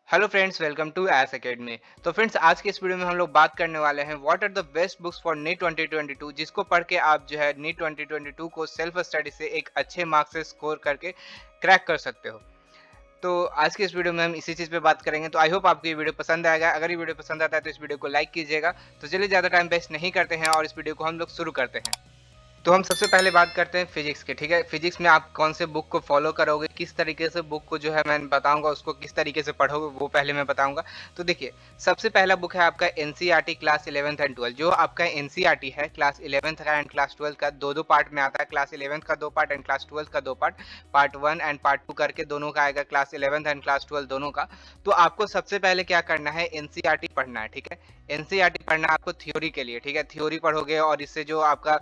Hello friends, welcome to S academy. तो friends, आज के इस वीडियो में हम लोग बात करने वाले हैं what are the best books for NEET 2022, जिसको पढ़ के आप जो है नीट 2022 को सेल्फ स्टडी से एक अच्छे मार्क्स से स्कोर करके क्रैक कर सकते हो। तो आज के इस वीडियो में हम इसी चीज़ पे बात करेंगे। तो आई होप आपको ये वीडियो पसंद आएगा। अगर ये वीडियो पसंद आता है तो इस वीडियो को लाइक कीजिएगा। तो चलिए ज़्यादा टाइम वेस्ट नहीं करते हैं और इस वीडियो को हम लोग शुरू करते हैं। तो हम सबसे पहले बात करते हैं फिजिक्स की, ठीक है। फिजिक्स में आप कौन से बुक को फॉलो करोगे, किस तरीके से बुक को जो है मैं बताऊंगा, उसको किस तरीके से पढ़ोगे वो पहले मैं बताऊंगा। तो देखिए, सबसे पहला बुक है आपका एनसीईआरटी क्लास 11th एंड 12। जो आपका एनसीईआरटी है क्लास 11th का एंड क्लास 12 का दो दो पार्ट में आता है। क्लास 11th का दो पार्ट एंड क्लास 12 का दो पार्ट, पार्ट 1 एंड पार्ट 2 करके दोनों का आएगा, क्लास 11th एंड क्लास 12 दोनों का। तो आपको सबसे पहले क्या करना है, एनसीईआरटी पढ़ना है, ठीक है। एनसीईआरटी पढ़ना है आपको थ्योरी के लिए, ठीक है। थ्योरी पढ़ोगे और इससे जो आपका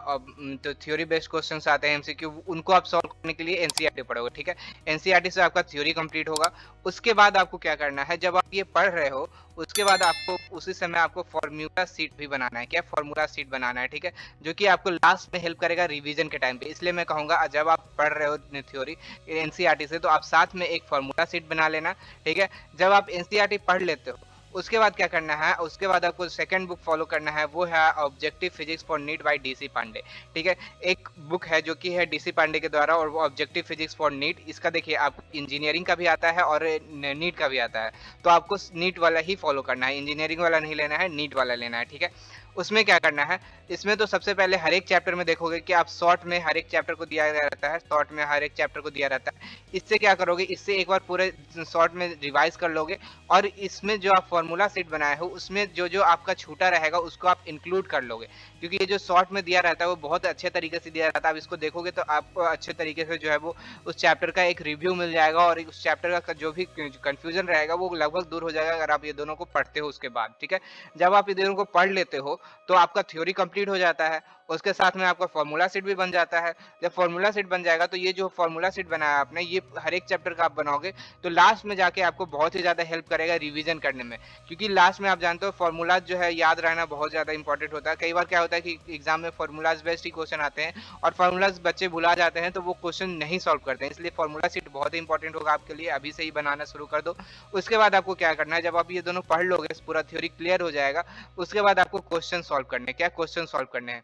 तो थ्योरी बेस्ड क्वेश्चंस आते हैं एमसीक्यू, उनको आप सॉल्व करने के लिए एनसीईआरटी पढ़ोगे, ठीक है। एनसीईआरटी से आपका थ्योरी कंप्लीट होगा। उसके बाद आपको क्या करना है, जब आप ये पढ़ रहे हो उसके बाद आपको उसी समय आपको फॉर्मूला सीट भी बनाना है। क्या फॉर्मूला सीट बनाना है, ठीक है, जो कि आपको लास्ट में हेल्प करेगा रिवीजन के टाइम पे। इसलिए मैं कहूँगा जब आप पढ़ रहे हो थ्योरी एनसीईआरटी से, तो आप साथ में एक फॉर्मूला सीट बना लेना, ठीक है। जब आप एनसीईआरटी पढ़ लेते हो उसके बाद क्या करना है, उसके बाद आपको सेकंड बुक फॉलो करना है, वो है objective physics for NEET by DC Pandey, ठीक है। एक बुक है जो कि है डीसी पांडे के द्वारा, और वो ऑब्जेक्टिव फिजिक्स फॉर नीट। इसका देखिए, आपको इंजीनियरिंग का भी आता है और नीट का भी आता है। तो आपको नीट वाला ही फॉलो करना है, इंजीनियरिंग वाला नहीं लेना है, नीट वाला लेना है, ठीक है। उसमें क्या करना है, इसमें तो सबसे पहले हर एक चैप्टर में देखोगे कि आप शॉर्ट में हर एक चैप्टर को दिया रहता है, शॉर्ट में हर एक चैप्टर को दिया रहता है। इससे क्या करोगे, इससे एक बार पूरे शॉर्ट में रिवाइज कर लोगे, और इसमें जो आप फॉर्मूला सेट बनाए हो उसमें जो जो आपका छूटा रहेगा उसको आप इंक्लूड कर लोगे, क्योंकि ये जो शॉर्ट में दिया रहता है वो बहुत अच्छे तरीके से दिया रहता है। आप इसको देखोगे तो आपको अच्छे तरीके से जो है वो उस चैप्टर का एक रिव्यू मिल जाएगा, और उस चैप्टर का जो भी कंफ्यूजन रहेगा वो लगभग दूर हो जाएगा अगर आप ये दोनों को पढ़ते हो उसके बाद, ठीक है। जब आप ये दोनों को पढ़ लेते हो तो आपका थ्योरी कंप्लीट हो जाता है, उसके साथ में आपका फॉर्मूला सेट भी बन जाता है। जब फॉर्मूला सेट बन जाएगा तो ये जो फॉर्मूला सेट बनाया आपने, ये हर एक चैप्टर का आप बनाओगे तो लास्ट में जाके आपको बहुत ही ज़्यादा हेल्प करेगा रिवीजन करने में, क्योंकि लास्ट में आप जानते हो फॉर्मूलाज जो है याद रहना बहुत ज़्यादा इंपॉर्टेंट होता है। कई बार क्या होता है कि एग्जाम में फॉर्मूलाज बेस्ड ही क्वेश्चन आते हैं और फॉर्मूलाज बच्चे भुला जाते हैं, तो वो क्वेश्चन नहीं सॉल्व करते हैं। इसलिए फॉर्मूला सीट बहुत ही इंपॉर्टेंट होगा आपके लिए, अभी से ही बनाना शुरू कर दो। उसके बाद आपको क्या करना है, जब आप ये दोनों पढ़ लोगे, पूरा थ्योरी क्लियर हो जाएगा, उसके बाद आपको क्वेश्चन सॉल्व करने, क्या क्वेश्चन सॉल्व करने हैं,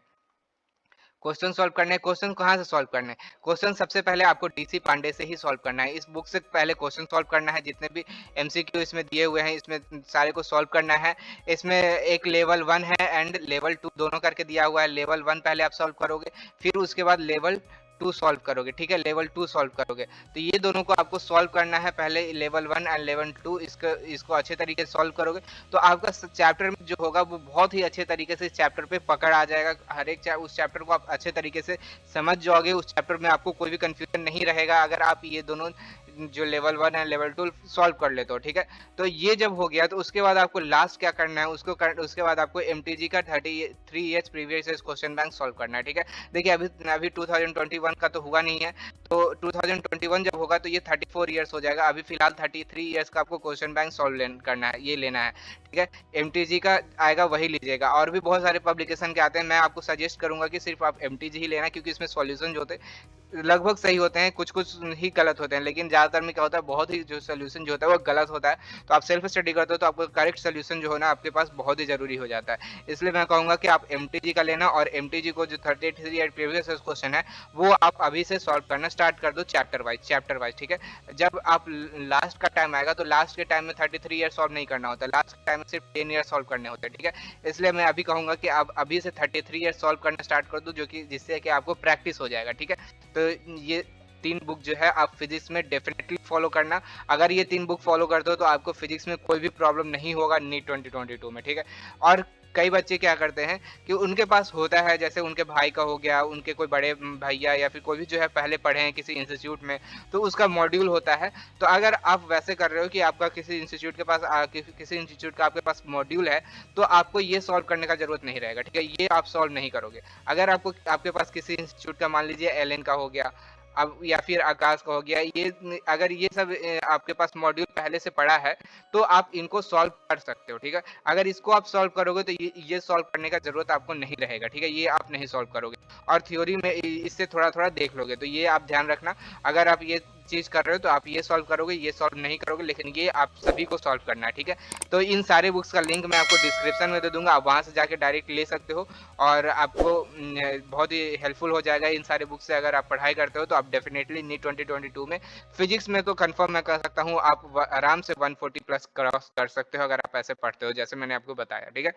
क्वेश्चन सॉल्व करने हैं। क्वेश्चन कहाँ से सॉल्व करने हैं, क्वेश्चन सबसे पहले आपको डीसी पांडे से ही सॉल्व करना है। इस बुक से पहले क्वेश्चन सॉल्व करना है, जितने भी एमसीक्यू इसमें दिए हुए हैं इसमें सारे को सॉल्व करना है। इसमें एक लेवल 1 है एंड लेवल 2 दोनों करके दिया हुआ है। लेवल 1 पहले आप सॉल्व करोगे, फिर उसके बाद लेवल 2 सॉल्व करोगे, ठीक है, लेवल 2 सॉल्व करोगे। तो ये दोनों को आपको सॉल्व करना है, पहले लेवल 1 एंड लेवल 2। इसको अच्छे तरीके से सॉल्व करोगे तो आपका चैप्टर में जो होगा वो बहुत ही अच्छे तरीके से चैप्टर पे पकड़ आ जाएगा। हर एक उस चैप्टर को आप अच्छे तरीके से समझ जाओगे, उस चैप्टर में आपको कोई भी कंफ्यूजन नहीं रहेगा अगर आप ये दोनों जो लेवल 1 एंड लेवल 2 सॉल्व कर लेते हो, ठीक है। तो ये जब हो गया तो उसके बाद आपको लास्ट क्या करना है, उसके बाद आपको एमटीजी का 33 years previous years question bank solve करना है, ठीक है। देखिए, अभी 2021 का तो हुआ नहीं है, तो 2021 जब होगा तो ये 34 ईयर्स हो जाएगा। अभी फिलहाल 33 ईयर्स का आपको क्वेश्चन बैंक सॉल्व करना है, ये लेना है, ठीक है। एमटीजी का आएगा वही लीजिएगा। और भी बहुत सारे पब्लिकेशन के आते हैं, मैं आपको सजेस्ट करूंगा कि सिर्फ आप एमटीजी ही लेना, क्योंकि इसमें सॉल्यूशन जो होते हैं लगभग सही होते हैं, कुछ कुछ ही गलत होते हैं, लेकिन ज्यादातर में क्या होता है, बहुत ही जो सोल्यूशन जो होता है वो गलत होता है। तो आप सेल्फ स्टडी करते हो तो आपको करेक्ट सोल्यूशन जो है ना आपके पास बहुत ही जरूरी हो जाता है। इसलिए मैं कहूंगा कि आप एमटीजी का लेना, और एमटीजी को जो 33 या प्रीवियस क्वेश्चन है वो आप अभी से सॉल्व करना स्टार्ट कर दो, चैप्टर वाइज, ठीक है। जब आप लास्ट का टाइम आएगा तो लास्ट के टाइम में 33 ईयर सॉल्व नहीं करना होता, लास्ट के टाइम में सिर्फ 10 ईयर सॉल्व करने होते हैं, ठीक है। इसलिए मैं अभी कहूंगा कि आप अभी से 33 ईयर सॉल्व करना स्टार्ट कर दो, जो कि जिससे कि आपको प्रैक्टिस हो जाएगा, ठीक है। तो ये 3 बुक जो है आप फिजिक्स में डेफिनेटली फॉलो करना। अगर ये 3 बुक फॉलो करते हो तो आपको फिजिक्स में कोई भी प्रॉब्लम नहीं होगा नीट 2022 में, ठीक है। और कई बच्चे क्या करते हैं कि उनके पास होता है, जैसे उनके भाई का हो गया, उनके कोई बड़े भैया या फिर कोई भी जो है पहले पढ़े हैं किसी इंस्टीट्यूट में, तो उसका मॉड्यूल होता है। तो अगर आप वैसे कर रहे हो कि आपका किसी इंस्टीट्यूट के पास किसी इंस्टीट्यूट का आपके पास मॉड्यूल है, तो आपको ये सॉल्व करने का जरूरत नहीं रहेगा, ठीक है। ये आप सॉल्व नहीं करोगे। अगर आपके पास किसी इंस्टीट्यूट का मान लीजिए एलएन का हो गया, अब या फिर आकाश का हो गया, ये अगर ये सब आपके पास मॉड्यूल पहले से पड़ा है तो आप इनको सॉल्व कर सकते हो, ठीक है। अगर इसको आप सॉल्व करोगे तो ये सॉल्व करने का जरूरत आपको नहीं रहेगा, ठीक है, ये आप नहीं सॉल्व करोगे। और थ्योरी में इससे थोड़ा थोड़ा देख लोगे, तो ये आप ध्यान रखना। अगर आप ये चीज़ कर रहे हो तो आप ये सॉल्व करोगे, ये सॉल्व नहीं करोगे, लेकिन ये आप सभी को सॉल्व करना है, ठीक है। तो इन सारे बुक्स का लिंक मैं आपको डिस्क्रिप्शन में दे दूँगा, आप वहाँ से जाके डायरेक्ट ले सकते हो और आपको बहुत ही हेल्पफुल हो जाएगा इन सारे बुक से। अगर आप पढ़ाई करते हो तो आप डेफिनेटली नीट 2022 में फिजिक्स में तो कंफर्म मैं कर सकता हूँ आप आराम से 140 प्लस क्रॉस कर सकते हो अगर आप ऐसे पढ़ते हो जैसे मैंने आपको बताया, ठीक है।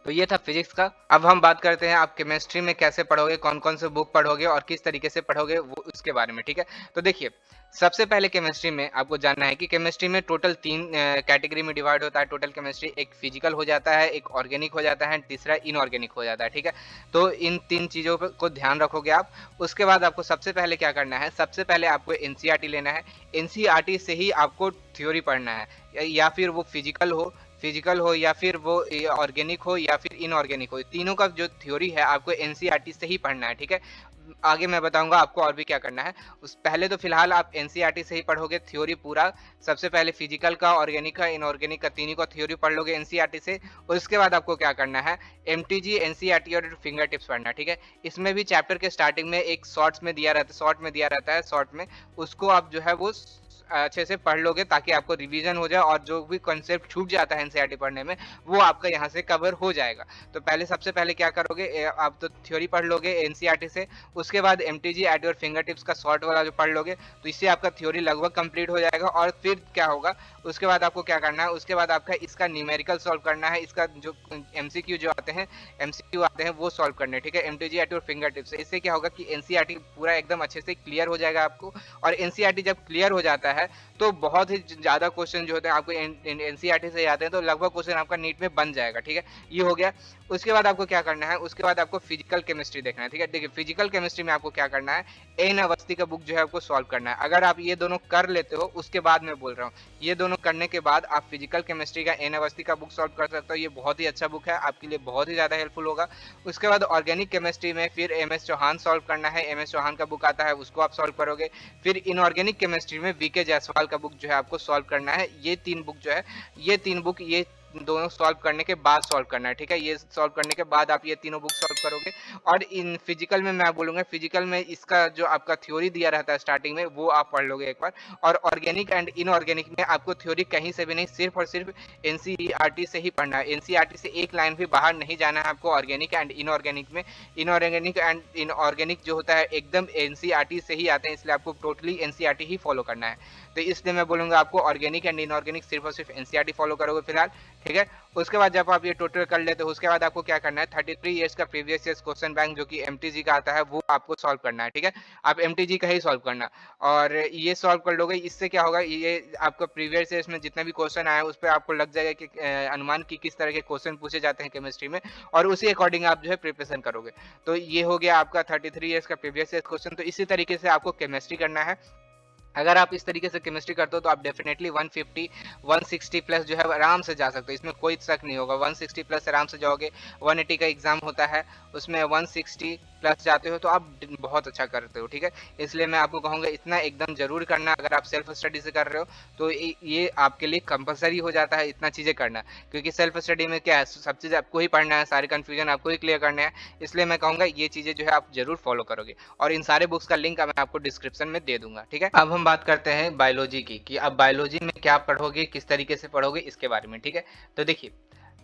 तो ये था फिजिक्स का। अब हम बात करते हैं आप केमिस्ट्री में कैसे पढ़ोगे, कौन-कौन से बुक पढ़ोगे और किस तरीके से पढ़ोगे वो उसके बारे में, ठीक है। तो देखिए, सबसे पहले केमिस्ट्री में आपको जानना है कि केमिस्ट्री में टोटल 3 कैटेगरी में डिवाइड होता है टोटल केमिस्ट्री। एक फिजिकल हो जाता है, एक ऑर्गेनिक हो जाता है, तीसरा इनऑर्गेनिक हो जाता है, ठीक है। तो इन 3 चीज़ों पे को ध्यान रखोगे आप। उसके बाद आपको सबसे पहले क्या करना है, सबसे पहले आपको एनसीईआरटी लेना है। एनसीईआरटी से ही आपको थ्योरी पढ़ना है, या फिर वो फिजिकल हो या फिर वो ऑर्गेनिक हो या फिर इनऑर्गेनिक हो, तीनों का जो थ्योरी है आपको एनसीईआरटी से ही पढ़ना है, ठीक है। आगे मैं बताऊंगा आपको और भी क्या करना है। उस पहले तो फिलहाल आप एनसीईआरटी से ही पढ़ोगे थ्योरी पूरा। सबसे पहले फिजिकल का, ऑर्गेनिक का, इनऑर्गेनिक का, तीनों का थ्योरी पढ़ लोगे एनसीईआरटी से। उसके बाद आपको क्या करना है, एमटीजी, एनसीईआरटी और फिंगर टिप्स पढ़ना है, ठीक है। इसमें भी चैप्टर के स्टार्टिंग में एक शॉर्ट में दिया रहता है, शॉर्ट में उसको आप जो है वो अच्छे से पढ़ लोगे ताकि आपको रिवीजन हो जाए और जो भी कॉन्सेप्ट छूट जाता है एनसीईआरटी पढ़ने में वो आपका यहाँ से कवर हो जाएगा। तो सबसे पहले क्या करोगे, आप तो थ्योरी पढ़ लोगे एनसीईआरटी से। उसके बाद एमटीजी, एटी और फिंगर टिप्स का शॉर्ट वाला जो पढ़ लोगे तो इससे आपका थ्योरी लगभग कंप्लीट हो जाएगा। और फिर क्या होगा, उसके बाद आपको क्या करना है, उसके बाद आपका इसका न्यूमेरिकल सॉल्व करना है। इसका जो एमसीक्यू आते हैं वो सॉल्व करने, ठीक है, एमटीजी, एटी और फिंगर टिप्स से। इससे क्या होगा कि एनसीईआरटी पूरा एकदम अच्छे से क्लियर हो जाएगा आपको। और एनसीईआरटी जब क्लियर हो जाता है तो बहुत ही ज़्यादा क्वेश्चन जो होते हैं आपको एनसीईआरटी से आते हैं, तो लगभग क्वेश्चन आपका नीट में बन जाएगा, ठीक है। ये हो गया। उसके बाद आपको क्या करना है, उसके बाद आपको फिजिकल केमिस्ट्री देखना है, ठीक है। देखिए, फिजिकल केमिस्ट्री में आपको क्या करना है, एन अवस्थी का बुक जो है आपको सॉल्व करना है। अगर आप ये दोनों कर लेते हो, उसके बाद मैं बोल रहा हूँ, ये दोनों करने के बाद आप फिजिकल केमिस्ट्री का एन अवस्थी का बुक सॉल्व कर सकते हो। ये बहुत ही अच्छा बुक है, आपके लिए बहुत ही ज़्यादा हेल्पफुल होगा। उसके बाद ऑर्गेनिक केमिस्ट्री में फिर एम एस चौहान सॉल्व करना है। एम एस चौहान का बुक आता है, उसको आप सॉल्व करोगे। फिर इनऑर्गेनिक केमिस्ट्री में वीके जायसवाल का बुक जो है आपको सॉल्व करना है। ये 3 बुक जो है, ये दोनों सॉल्व करने के बाद सॉल्व करना है, ठीक है। ये सॉल्व करने के बाद आप ये तीनों बुक सॉल्व करोगे। और इन फिजिकल में मैं बोलूंगा, फिजिकल में इसका जो आपका थ्योरी दिया रहता है स्टार्टिंग में वो आप पढ़ लोगे एक बार। और ऑर्गेनिक एंड इनऑर्गेनिक में आपको थ्योरी कहीं से भी नहीं, सिर्फ और सिर्फ एनसीईआरटी से ही पढ़ना है। एनसीईआरटी से एक लाइन भी बाहर नहीं जाना है आपको ऑर्गेनिक एंड इनऑर्गेनिक में। इनऑर्गेनिक एंड इनऑर्गेनिक जो होता है एकदम एनसीईआरटी से ही आते हैं, इसलिए आपको टोटली एनसीईआरटी ही फॉलो करना है। तो इसलिए मैं बोलूंगा आपको ऑर्गेनिक एंड इनऑर्गेनिक सिर्फ और सिर्फ एनसीईआरटी फॉलो करोगे फिलहाल, ठीक है। उसके बाद जब आप ये टोटल कर लेते हो, उसके बाद आपको क्या करना है, 33 ईयर्स का प्रीवियस ईयर्स क्वेश्चन बैंक जो कि एमटीजी का आता है वो आपको सॉल्व करना है, ठीक है। आप एमटीजी का ही सॉल्व करना। और ये सॉल्व कर लोगे, इससे क्या होगा, ये आपका प्रीवियस ईयर्स में जितना भी क्वेश्चन आया है उस पर आपको लग जाएगा कि अनुमान की किस तरह के क्वेश्चन पूछे जाते हैं केमिस्ट्री में, और उसी अकॉर्डिंग आप जो है प्रिपरेशन करोगे। तो ये हो गया आपका 33 ईयर्स का प्रीवियस ईयर्स क्वेश्चन। तो इसी तरीके से आपको केमिस्ट्री करना है। अगर आप इस तरीके से केमिस्ट्री करते हो तो आप डेफिनेटली 150 160 प्लस जो है आराम से जा सकते हो, इसमें कोई शक नहीं होगा। 160 प्लस आराम से जाओगे। 180 का एग्जाम होता है, उसमें 160 प्लस जाते हो तो आप बहुत अच्छा करते हो, ठीक है। इसलिए मैं आपको कहूँगा इतना एकदम जरूर करना। अगर आप सेल्फ स्टडी से कर रहे हो तो ये आपके लिए कंपलसरी हो जाता है इतना चीज़ें करना, क्योंकि सेल्फ स्टडी में क्या है, सब चीज़ आपको ही पढ़ना है, सारे कन्फ्यूजन आपको ही क्लियर करना है। इसलिए मैं कहूँगा ये चीज़ें जो है आप जरूर फॉलो करोगे। और इन सारे बुक्स का लिंक मैं आपको डिस्क्रिप्शन में दे दूंगा, ठीक है। अब हम बात करते हैं बायोलॉजी की, कि अब बायोलॉजी में क्या पढ़ोगे, किस तरीके से पढ़ोगे, इसके बारे में, ठीक है। तो देखिए,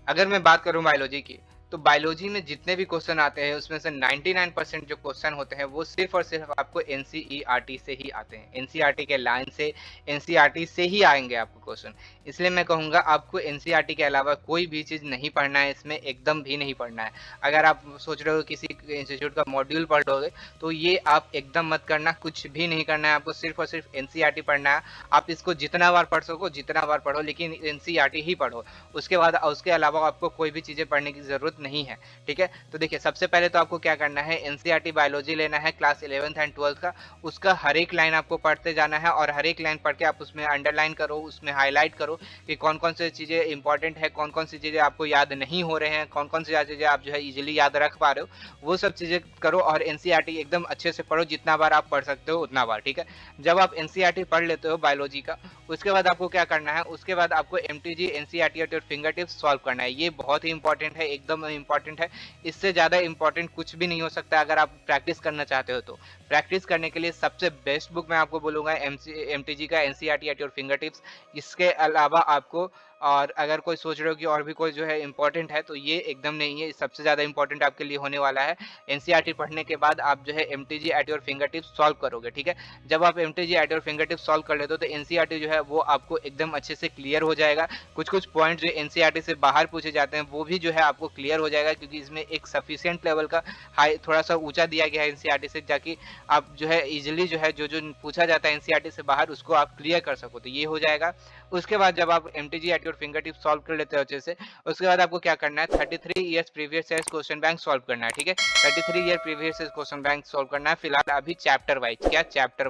अगर मैं बात करूं बायोलॉजी की, तो बायोलॉजी में जितने भी क्वेश्चन आते हैं उसमें से 99% जो क्वेश्चन होते हैं वो सिर्फ और सिर्फ आपको एनसीईआरटी से ही आते हैं। एनसीईआरटी के लाइन से, एनसीईआरटी से ही आएंगे आपको क्वेश्चन। इसलिए मैं कहूँगा आपको एनसीईआरटी के अलावा कोई भी चीज़ नहीं पढ़ना है, इसमें एकदम भी नहीं पढ़ना है। अगर आप सोच रहे हो किसी इंस्टीट्यूट का मॉड्यूल पढ़ लोगे तो ये आप एकदम मत करना, कुछ भी नहीं करना है आपको, सिर्फ और सिर्फ एनसीईआरटी पढ़ना है। आप इसको जितना बार पढ़ सको जितना बार पढ़ो, लेकिन एनसीईआरटी ही पढ़ो। उसके अलावा आपको कोई भी चीज़ें पढ़ने की ज़रूरत नहीं है, ठीक है। तो देखिए, सबसे पहले तो आपको क्या करना है, एनसीईआरटी बायोलॉजी लेना है क्लास 11th एंड 12th का। उसका हर एक लाइन आपको पढ़ते जाना है और हर एक लाइन पढ़ के आप उसमें अंडरलाइन करो, उसमें हाईलाइट करो कि कौन कौन सी चीज़ें इंपॉर्टेंट है, कौन कौन सी चीज़ें आपको याद नहीं हो रहे हैं, कौन कौन सी चीज़ें आप जो है इजीली याद रख पा रहे हो, वो सब चीज़ें करो। और एनसीईआरटी एकदम अच्छे से पढ़ो, जितना बार आप पढ़ सकते हो उतना बार, ठीक है। जब आप एनसीईआरटी पढ़ लेते हो बायोलॉजी का, उसके बाद आपको क्या करना है, उसके बाद आपको एमटीजी, एनसीईआरटी और फिंगर टिप्स सॉल्व करना है। ये बहुत ही इंपॉर्टेंट है, एकदम इम्पोर्टेंट है। इससे ज़्यादा इम्पोर्टेंट कुछ भी नहीं हो सकता अगर आप प्रैक्टिस करना चाहते हो तो। प्रैक्टिस करने के लिए सबसे बेस्ट बुक मैं आपको बोलूँगा एमटीजी का NCERT at your finger tips. इसके अलावा आपको, और अगर कोई सोच रहे हो कि और भी कोई जो है इम्पोर्टेंट है, तो ये एकदम नहीं है। सबसे ज़्यादा इम्पोर्टेंट आपके लिए होने वाला है एनसीईआरटी पढ़ने के बाद आप जो है MTG at your finger tips solve करोगे, ठीक है। जब आप MTG at your finger tips solve कर लेते हो तो एनसीईआरटी जो है वो आपको एकदम अच्छे से क्लियर हो जाएगा। कुछ पॉइंट जो एनसीईआरटी से बाहर पूछे जाते हैं वो भी जो है आपको क्लियर हो जाएगा, क्योंकि इसमें एक सफिशिएंट लेवल का हाई थोड़ा सा ऊंचा दिया गया है एनसीईआरटी से, ताकि आप जो है इजीली जो है जो पूछा जाता है एनसीईआरटी से बाहर उसको आप क्लियर कर सको। तो ये हो जाएगा। उसके बाद जब आप MTG at your finger tips solve कर लेते हो अच्छे से, उसके बाद आपको क्या करना है, 33 years previous years question bank solve करना है, ठीक है। 33 year previous years question bank solve करना है फिलहाल अभी चैप्टर वाइज, क्या चैप्टर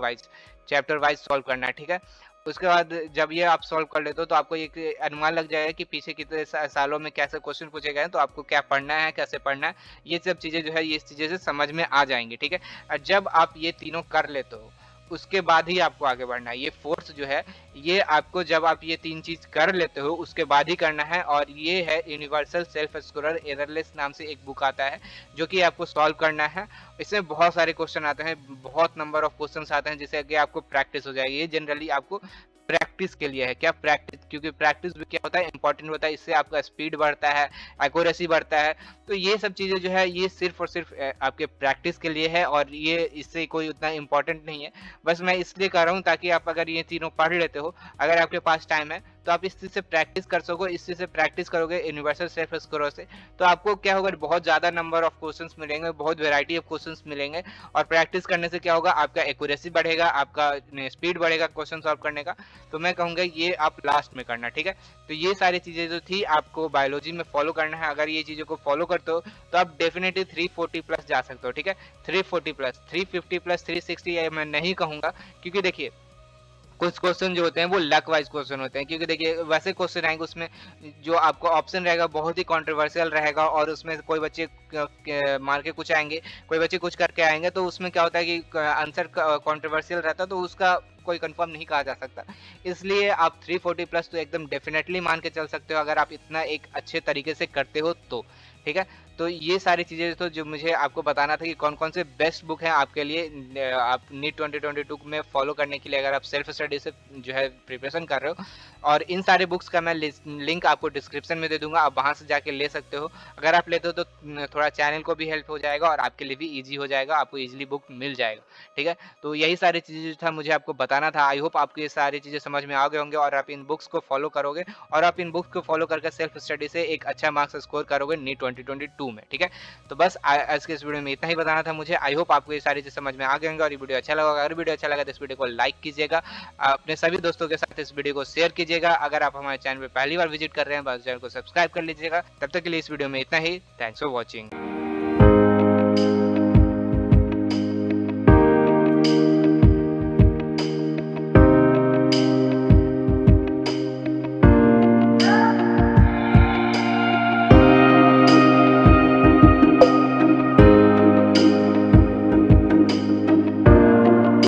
वाइज सॉल्व करना है, ठीक है। उसके बाद जब ये आप सॉल्व कर लेते हो तो आपको एक अनुमान लग जाएगा कि पीछे कितने सालों में कैसे क्वेश्चन पूछे गए हैं, तो आपको क्या पढ़ना है, कैसे पढ़ना है, ये सब चीज़ें जो है ये चीज़ें से समझ में आ जाएंगी, ठीक है। और जब आप ये तीनों कर लेते हो उसके बाद ही आपको आगे बढ़ना है। ये फोर्स जो है ये आपको जब आप ये 3 चीज़ कर लेते हो उसके बाद ही करना है, और ये है यूनिवर्सल सेल्फ स्कोरर एररलेस नाम से एक बुक आता है जो कि आपको सॉल्व करना है। इसमें बहुत सारे क्वेश्चन आते हैं, बहुत नंबर ऑफ क्वेश्चंस आते हैं, जिससे कि आपको प्रैक्टिस हो जाएगी। ये जनरली आपको प्रैक्टिस के लिए है, क्या प्रैक्टिस, क्योंकि प्रैक्टिस भी क्या होता है इंपॉर्टेंट होता है, इससे आपका स्पीड बढ़ता है, एक्यूरेसी बढ़ता है। तो ये सब चीज़ें जो है ये सिर्फ और सिर्फ आपके प्रैक्टिस के लिए है, और ये इससे कोई उतना इम्पोर्टेंट नहीं है। बस मैं इसलिए कर रहा हूँ ताकि आप अगर ये तीनों पढ़ लेते हो, अगर आपके पास टाइम है तो आप इस चीज़ से प्रैक्टिस कर सको। इस चीज़ से प्रैक्टिस करोगे यूनिवर्सल सेल्फ स्कोर से, तो आपको क्या होगा, बहुत ज़्यादा नंबर ऑफ क्वेश्चंस मिलेंगे, बहुत वैरायटी ऑफ क्वेश्चंस मिलेंगे। और प्रैक्टिस करने से क्या होगा, आपका एक्यूरेसी बढ़ेगा, आपका स्पीड बढ़ेगा क्वेश्चन सॉल्व करने का। तो मैं कहूँगा ये आप लास्ट में करना, ठीक है। तो ये सारी चीज़ें जो थी आपको बायोलॉजी में फॉलो करना है। अगर ये चीज़ों को फॉलो करते हो तो आप डेफिनेटली 340 प्लस जा सकते हो, ठीक है। 340 प्लस, 350 प्लस, 360 ये मैं नहीं कहूँगा, क्योंकि देखिए कुछ क्वेश्चन जो होते हैं वो लक वाइज क्वेश्चन होते हैं, क्योंकि देखिए वैसे क्वेश्चन आएंगे उसमें जो आपको ऑप्शन रहेगा बहुत ही कंट्रोवर्शियल रहेगा, और उसमें कोई बच्चे मार के कुछ आएंगे, कोई बच्चे कुछ करके आएंगे, तो उसमें क्या होता है कि आंसर कंट्रोवर्शियल रहता है, तो उसका कोई कंफर्म नहीं कहा जा सकता। इसलिए आप 340 प्लस तो एकदम डेफिनेटली मान के चल सकते हो अगर आप इतना एक अच्छे तरीके से करते हो तो, ठीक है। तो ये सारी चीज़ें तो जो मुझे आपको बताना था कि कौन कौन से बेस्ट बुक हैं आपके लिए आप नीट 2022 में फॉलो करने के लिए, अगर आप सेल्फ स्टडी से जो है प्रिपरेशन कर रहे हो। और इन सारे बुक्स का मैं लिंक आपको डिस्क्रिप्शन में दे दूंगा, आप वहां से जाके ले सकते हो। अगर आप लेते हो तो थोड़ा चैनल को भी हेल्प हो जाएगा और आपके लिए भी ईजी हो जाएगा, आपको ईजिली बुक मिल जाएगा, ठीक है। तो यही सारी चीज़ें था मुझे आपको बताना था। आई होप आपको ये सारी चीज़ें समझ में आ गए होंगे और आप इन बुक्स को फॉलो करोगे, और आप इन बुक्स को फॉलो करके सेल्फ स्टडी से एक अच्छा मार्क्स स्कोर करोगे नीट 2022 में, ठीक है। तो बस आज के इस वीडियो में इतना ही बताना था मुझे। आई होप आपको ये सारी चीज़ समझ में आ गए होंगे और ये वीडियो अच्छा लगा। अगर वीडियो अच्छा लगा तो इस वीडियो को लाइक कीजिएगा, अपने सभी दोस्तों के साथ इस वीडियो को शेयर कीजिएगा। अगर आप हमारे चैनल पर पहली बार विजिट कर रहे हैं बस चैनल को सब्सक्राइब कर लीजिएगा। तब तक के लिए इस वीडियो में इतना ही। Thanks for watching.